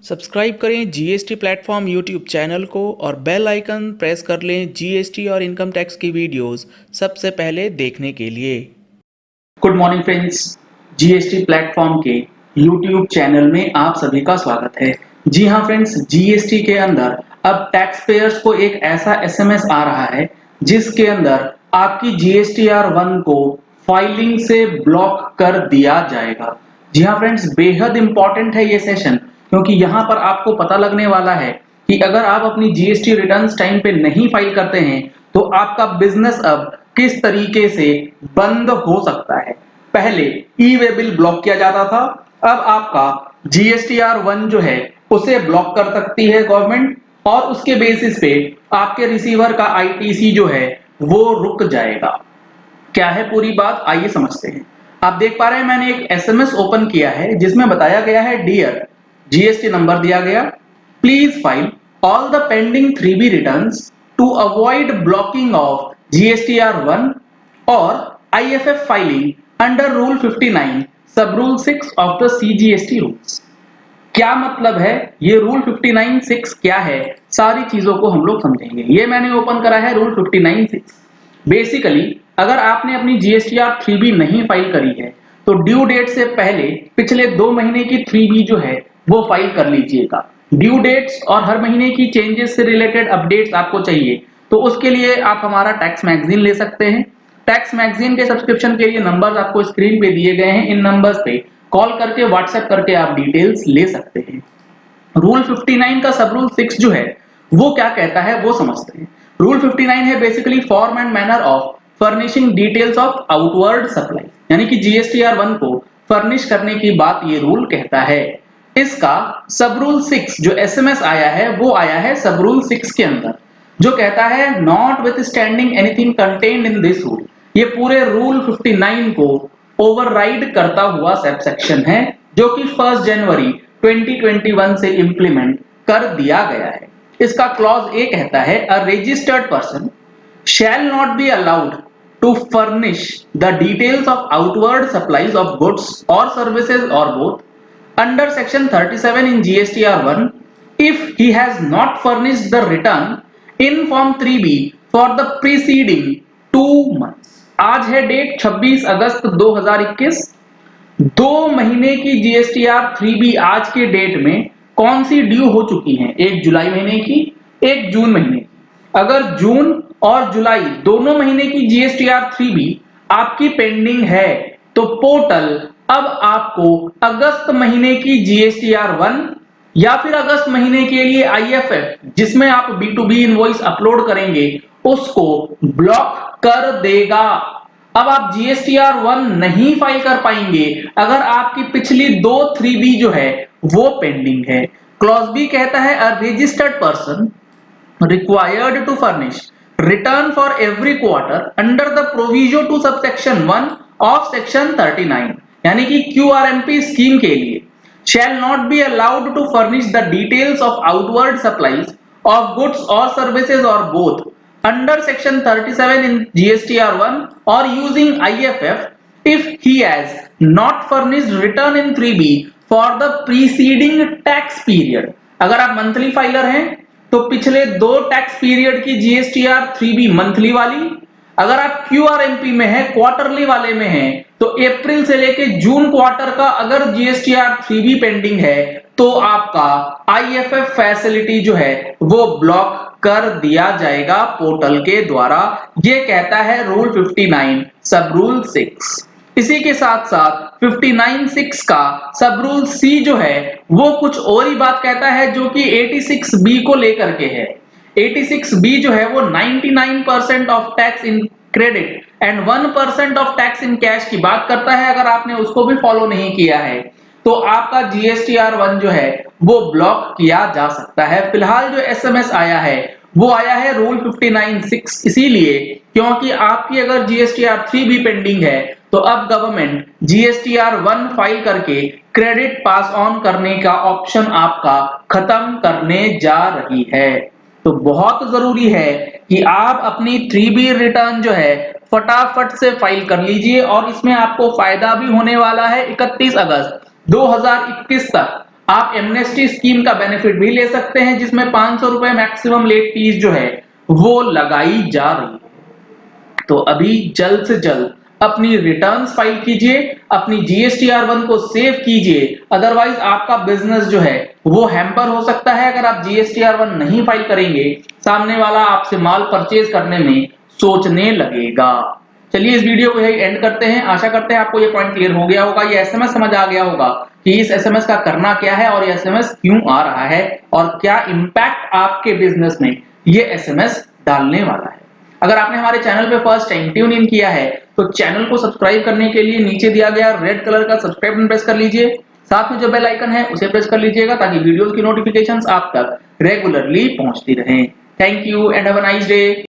Subscribe करें GST platform YouTube channel को और बेल आइकन प्रेस कर लें जीएसटी और इनकम टैक्स की वीडियोस सबसे पहले देखने के लिए। Good morning friends, GST platform के यूट्यूब चैनल में आप सभी का स्वागत है। जी हाँ फ्रेंड्स, जीएसटी के अंदर अब टैक्स पेयर्स को एक ऐसा एसएमएस आ रहा है जिसके अंदर आपकी जीएसटीआर 1 को फाइलिंग से ब्लॉक कर दिया जाएगा। जी हाँ फ्रेंड्स, बेहद इंपॉर्टेंट है ये सेशन, क्योंकि यहाँ पर आपको पता लगने वाला है कि अगर आप अपनी जीएसटी रिटर्न्स टाइम पे नहीं फाइल करते हैं तो आपका बिजनेस अब किस तरीके से बंद हो सकता है। पहले ई वे बिल ब्लॉक किया जाता था, अब आपका जीएसटीआर 1 जो है उसे ब्लॉक कर सकती है गवर्नमेंट, और उसके बेसिस पे आपके रिसीवर का आईटीसी जो है वो रुक जाएगा। क्या है पूरी बात, आइए समझते हैं। आप देख पा रहे हैं मैंने एक एसएमएस ओपन किया है जिसमें बताया गया है डियर, जीएसटी नंबर दिया गया, please file all the pending 3B returns to avoid blocking of GSTR 1 और IFF filing under rule 59 sub rule 6 of the CGST rules. क्या मतलब है ये रूल 59(6) क्या है, सारी चीजों को हम लोग समझेंगे। ये मैंने ओपन करा है रूल 59(6). बेसिकली अगर आपने अपनी जीएसटीआर 3B नहीं फाइल करी है तो ड्यू डेट से पहले पिछले 2 महीने की 3B जो है वो फाइल कर लीजिएगा। ड्यू डेट्स और हर महीने की चेंजेस से रिलेटेड अपडेट्स आपको चाहिए तो उसके लिए आप हमारा टैक्स मैगजीन ले सकते हैं। टैक्स मैगजीन के सब्सक्रिप्शन के लिए नंबर्स आपको स्क्रीन पे दिए गए हैं, इन नंबर्स पे कॉल करके व्हाट्सएप करके आप डिटेल्स ले सकते हैं। रूल 59 का सब रूल 6 जो है वो क्या कहता है वो समझते हैं। रूल 59 है basically form and manner of furnishing details of outward supply, यानी कि जीएसटीआर 1 को फर्निश करने की बात ये रूल कहता है। इसका सब रूल 6 जो एसएमएस आया है वो आया है सब रूल 6 के अंदर, जो कहता है not with standing anything contained in this rule. ये पूरे रूल 59 को ओवरराइड करता हुआ सब सेक्शन है जो कि 1 जनवरी 2021 से इंप्लीमेंट कर दिया गया है। इसका क्लॉज ए कहता है a registered person shall not be allowed to furnish the details of outward supplies of goods or services or both under section 37 in GSTR 1 if he has not furnished the return in form 3B for the preceding 2 months। आज है date 26 अगस्त 2021। 2 महीने की GSTR 3B आज के date में कौन C due हो चुकी है? एक जुलाई महीने की, एक जून महीने की। अगर जून और जुलाई दोनों महीने की जीएसटीआर 3B आपकी पेंडिंग है तो पोर्टल अब आपको अगस्त महीने की जीएसटीआर 1 या फिर अगस्त महीने के लिए आईएफएफ जिसमें आप B2B इनवॉइस अपलोड करेंगे उसको ब्लॉक कर देगा। अब आप जीएसटीआर 1 नहीं फाइल कर पाएंगे अगर आपकी पिछली 2 3B जो है वो पेंडिंग है। क्लॉज बी कहता है a registered person required to furnish return for every quarter under the proviso to subsection 1 of section 39, यानी कि QRMP स्कीम के लिए shall not be allowed to furnish the details of outward supplies of goods or services or both under section 37 in GSTR 1 or using IFF if he has not furnished return in 3B for the preceding tax period। अगर आप monthly filer हैं तो पिछले 2 tax period की GSTR 3B monthly वाली, अगर आप QRMP में है क्वार्टरली वाले में है तो अप्रैल से लेके जून क्वार्टर का अगर जीएसटीआर 3B पेंडिंग है तो आपका आईएफएफ फैसिलिटी जो है वो ब्लॉक कर दिया जाएगा पोर्टल के द्वारा। ये कहता है रूल 59 सब रूल 6। इसी के साथ साथ 59(6) का सब रूल सी जो है वो कुछ और ही बात कहता है जो कि 86B को लेकर के है। 86B जो है वो 99% of tax in credit and 1% of tax in cash की बात करता है। अगर आपने उसको भी फॉलो नहीं किया है तो आपका जीएसटीआर 1 जो है वो ब्लॉक किया जा सकता है। फिलहाल जो एसएमएस आया है वो आया है रूल 59(6) इसीलिए क्योंकि आपकी अगर जीएसटीआर 3B पेंडिंग है तो अब गवर्नमेंट जीएसटीआर 1 फाइल करके क्रेडिट पास ऑन करने का ऑप्शन आपका खत्म करने जा रही है। तो बहुत जरूरी है कि आप अपनी 3B रिटर्न जो है फटाफट से फाइल कर लीजिए और इसमें आपको फायदा भी होने वाला है। 31 अगस्त 2021 तक आप एमनेस्टी स्कीम का बेनिफिट भी ले सकते हैं, जिसमें 500 रुपए मैक्सिमम लेट फीस जो है वो लगाई जा रही है। तो अभी जल्द से जल्द अपनी रिटर्न्स फाइल कीजिए, अपनी GSTR1 को सेव कीजिए, अदरवाइज आपका बिजनेस जो है वो हैम्पर हो सकता है। अगर आप GSTR1 नहीं फाइल करेंगे, सामने वाला आपसे माल परचेज करने में सोचने लगेगा। चलिए इस वीडियो को यही एंड करते हैं। आशा करते हैं आपको ये पॉइंट क्लियर हो गया होगा, ये एसएमएस समझ आ गया होगा कि इस एसएमएस का करना क्या है और ये एसएमएस क्यों आ रहा है और क्या इंपैक्ट आपके बिजनेस में ये एसएमएस डालने वाला है। अगर आपने हमारे चैनल पे फर्स्ट टाइम ट्यून इन किया है तो चैनल को सब्सक्राइब करने के लिए नीचे दिया गया रेड कलर का सब्सक्राइब बटन प्रेस कर लीजिए। साथ में जो बेल आइकन है उसे प्रेस कर लीजिएगा ताकि वीडियोस की नोटिफिकेशंस आप तक रेगुलरली पहुंचती रहें। Thank you and have a nice day.